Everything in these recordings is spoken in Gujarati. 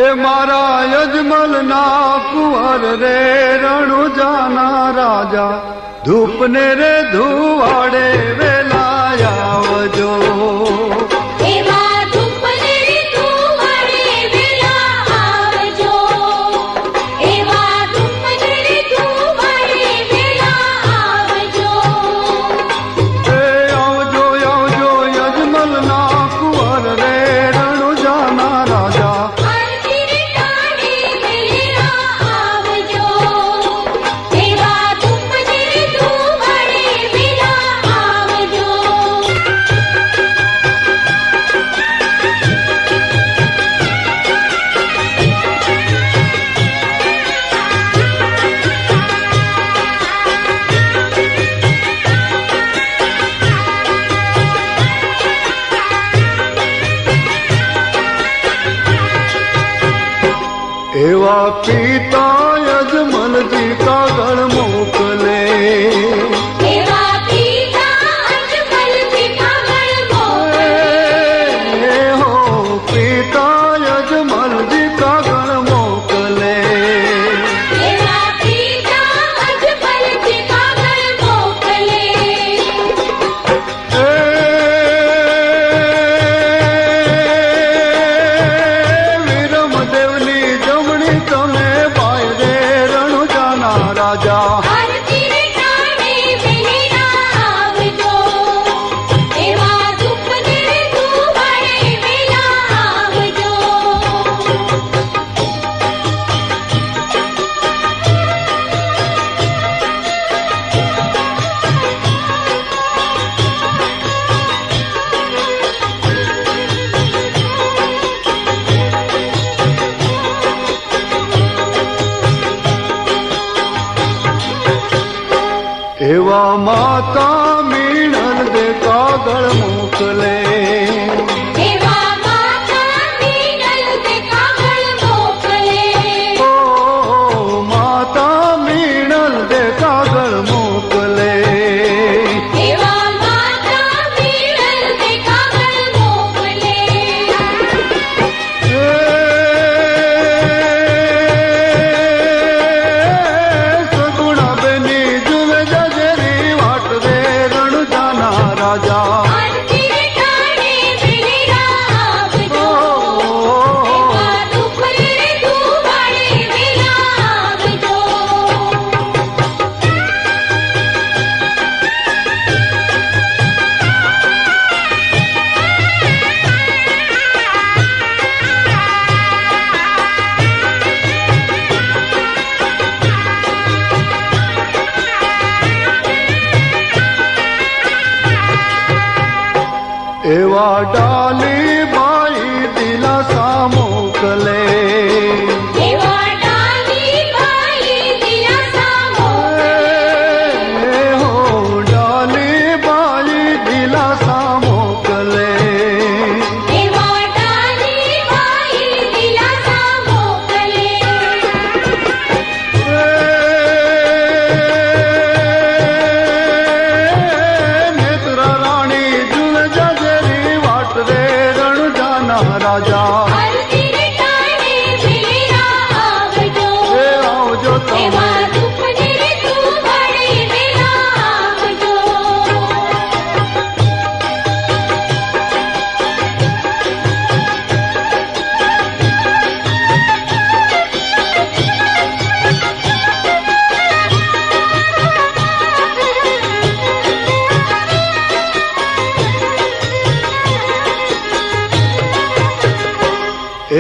એ મારા યજમલ ના કુંવર રે રણુજાના રાજા ધૂપને રે ધુવાડે વેલા આવજો. એવા પિતા યજમલજી કાગળ મોકલે. એવા પિતા યજમલજી કાગળ મોકલે. હો પિતા યજમલજી કાગળ મોકલે. એવા પિતા યજમલજી કાગળ મોકલે. વીરમદેવની તમે ભાઈ રે રણુજાના રાજા આરતી રે ટાણે વેલા આવજો. એવા ધૂપને રે ધુવાડે વેલા આવજો. એવા માતા મીણલ દે કાગળ મોકલે. એવા માતા મીણલ દે કાગળ મોકલે. ઓ માતા મીણલ દે કાગળ મોકલે. એવા માતા મીણલ દે કાગળ મોકલે. સગુણા બેની જુએ જજેરી વાટ રે રણુજાના રાજા આરતી રે ટાણે વેલા આવજો. એવા ધૂપને રે ધુવાડે વેલા આવજો. એવા ડાલી બાઈ દિલાસા મોકલે. એવા ડાલી બાઈ દિલાસા મોકલે. હો ડાલી બાઈ દિલાસા મોકલે. એવા ડાલી બાઈ દિલાસા મોકલે. નેત્રા રાણી જુએ જજેરી વાટ રે રણુજાના રાજા આરતી રે ટાણે વેલા આવજો. આવજો તમે. એવા ધૂપને રે ધુવાડે વેલા આવજો.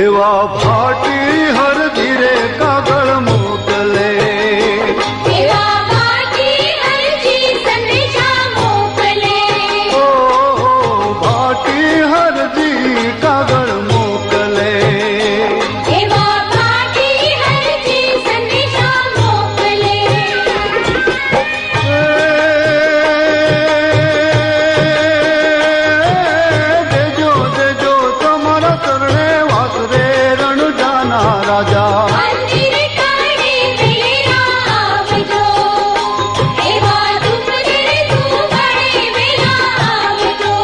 એવા ભાટી હર ધીરે કાગળ મોકલે. એવા ભાટી હરજી સંદેશા મોકલે. ઓ ભાટી હરજી કાગળ મોકલે. એવા ભાટી હરજી સંદેશા મોકલે. દેજો દેજો તમારા ચરણે વાસ રે રણુજાના રાજા આરતી રે ટાણે વેલા આવજો. એવા ધૂપને રે ધુવાડે વેલા આવજો.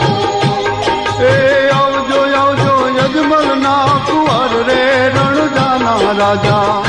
એ આવજો આવજો યજમલ ના કુંવર રે રણુજા રાજા